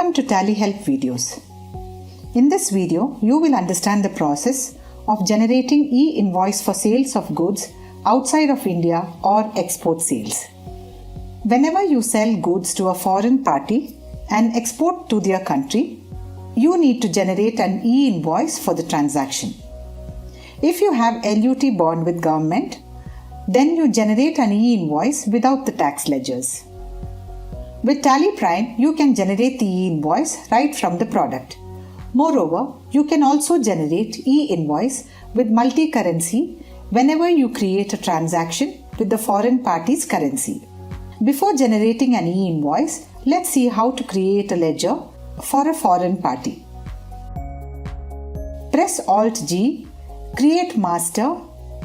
Welcome to TallyHelp videos. In this video, you will understand the process of generating e-invoice for sales of goods outside of India or export sales. Whenever you sell goods to a foreign party and export to their country, you need to generate an e-invoice for the transaction. If you have LUT Bond with government, then you generate an e-invoice without the tax ledgers. With Tally Prime, you can generate the e-invoice right from the product. Moreover, you can also generate e-invoice with multi-currency whenever you create a transaction with the foreign party's currency. Before generating an e-invoice, let's see how to create a ledger for a foreign party. Press Alt-G, create master,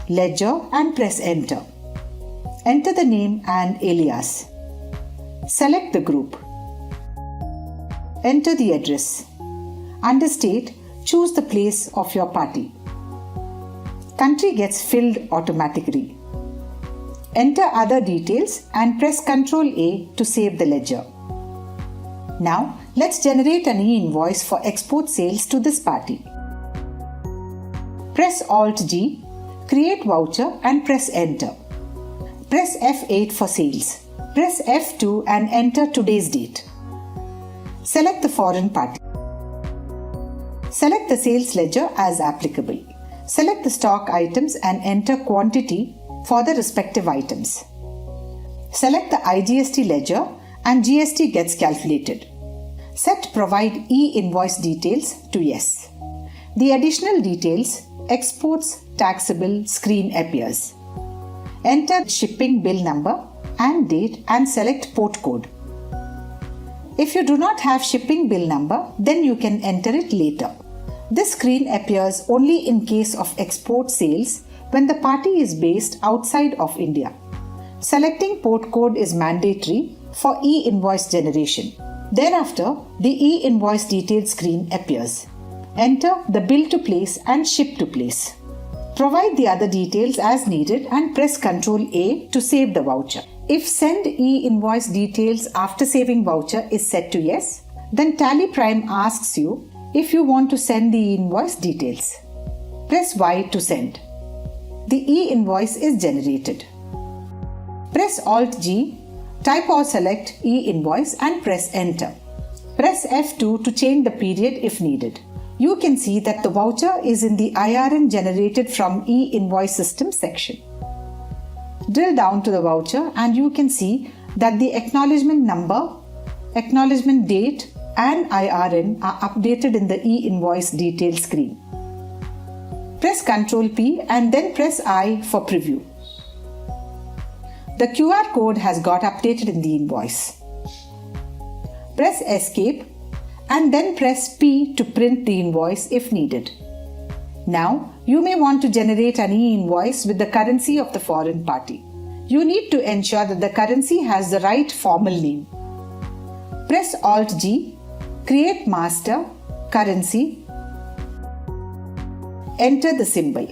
ledger and press enter. Enter the name and alias. Select the group. Enter the address. Under state, choose the place of your party. Country gets filled automatically. Enter other details and press Ctrl A to save the ledger. Now, let's generate an e-invoice for export sales to this party. Press Alt-G, create voucher and press enter. Press F8 for sales. Press F2 and enter today's date. Select the foreign party. Select the sales ledger as applicable. Select the stock items and enter quantity for the respective items. Select the IGST ledger and GST gets calculated. Set Provide e-invoice details to yes. The additional details, exports taxable screen appears. Enter shipping bill number and date and select port code. If you do not have shipping bill number, then you can enter it later. This screen appears only in case of export sales when the party is based outside of India. Selecting port code is mandatory for e-invoice generation. Thereafter, the e-invoice details screen appears. Enter the bill to place and ship to place. Provide the other details as needed and press Ctrl A to save the voucher. If Send e-invoice details after saving voucher is set to yes, then Tally Prime asks you if you want to send the e-invoice details. Press Y to send. The e-invoice is generated. Press Alt-G, type or select e-invoice and press enter. Press F2 to change the period if needed. You can see that the voucher is in the IRN generated from e-invoice system section. Drill down to the voucher and you can see that the acknowledgement number, acknowledgement date and IRN are updated in the e-invoice details screen. Press Ctrl P and then press I for preview. The QR code has got updated in the invoice. Press Escape and then press P to print the invoice if needed. Now, you may want to generate an e-invoice with the currency of the foreign party. You need to ensure that the currency has the right formal name. Press Alt-G, create master, currency, enter the symbol.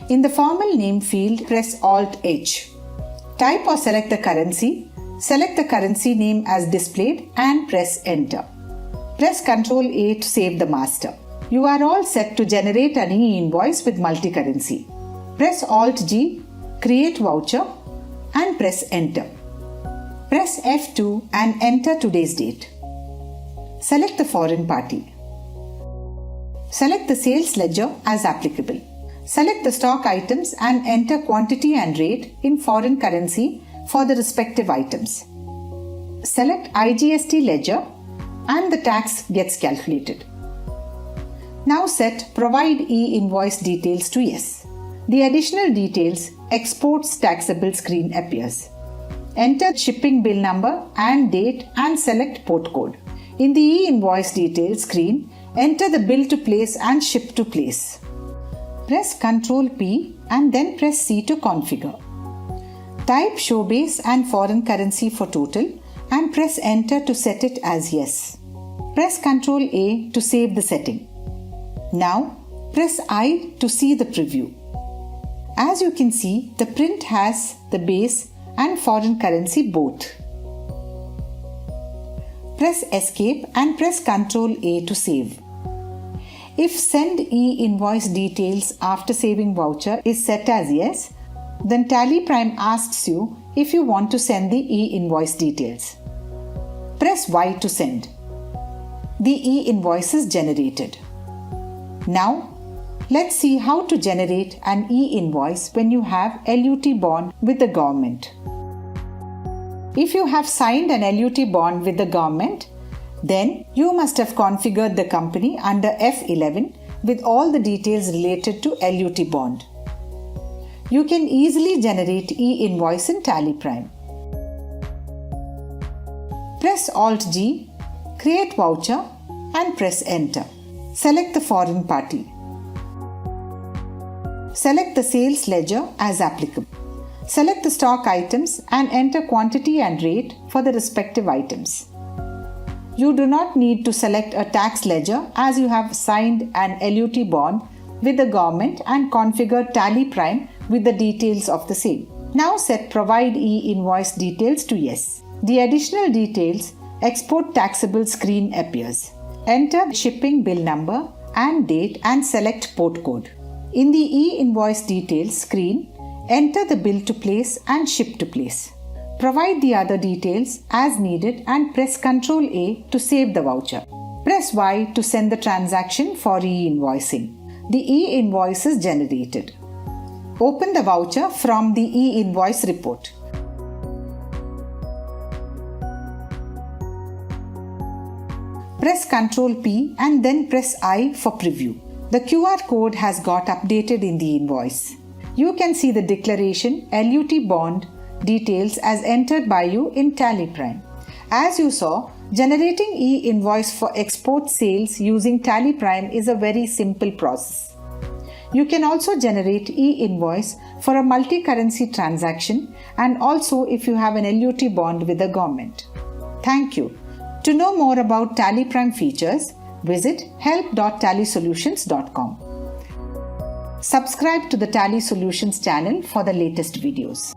In the formal name field, press Alt-H. Type or select the currency name as displayed and press enter. Press Ctrl A to save the master. You are all set to generate an e-invoice with multi-currency. Press Alt-G, create voucher and press enter. Press F2 and enter today's date. Select the foreign party. Select the sales ledger as applicable. Select the stock items and enter quantity and rate in foreign currency for the respective items. Select IGST ledger and the tax gets calculated. Now set Provide e-invoice details to yes. The additional details, exports taxable screen appears. Enter shipping bill number and date and select port code. In the e-invoice details screen, enter the bill to place and ship to place. Press Ctrl P and then press C to configure. Type show base and foreign currency for total and press enter to set it as yes. Press Ctrl A to save the setting. Now, press I to see the preview. As you can see, the print has the base and foreign currency both. Press Escape and press Ctrl A to save. If Send e-Invoice details after saving voucher is set as yes, then Tally Prime asks you if you want to send the e-invoice details. Press Y to send. The e-invoice is generated. Now, let's see how to generate an e-invoice when you have LUT bond with the government. If you have signed an LUT bond with the government, then you must have configured the company under F11 with all the details related to LUT bond. You can easily generate e-invoice in Tally Prime. Press Alt-G, create voucher and press Enter. Select the foreign party. Select the sales ledger as applicable. Select the stock items and enter quantity and rate for the respective items. You do not need to select a tax ledger as you have signed an LUT bond with the government and configure Tally Prime with the details of the same. Now set Provide e-invoice details to yes. The additional details export taxable screen appears. Enter shipping bill number and date and select port code. In the e-invoice details screen, enter the bill to place and ship to place. Provide the other details as needed and press Ctrl A to save the voucher. Press Y to send the transaction for e-invoicing. The e-invoice is generated. Open the voucher from the e-invoice report. Press Ctrl P and then press I for preview. The QR code has got updated in the invoice. You can see the declaration LUT bond details as entered by you in Tally Prime. As you saw, generating e-invoice for export sales using Tally Prime is a very simple process. You can also generate e-invoice for a multi-currency transaction and also if you have an LUT bond with the government. Thank you. To know more about Tally Prime features, visit help.tallysolutions.com. Subscribe to the Tally Solutions channel for the latest videos.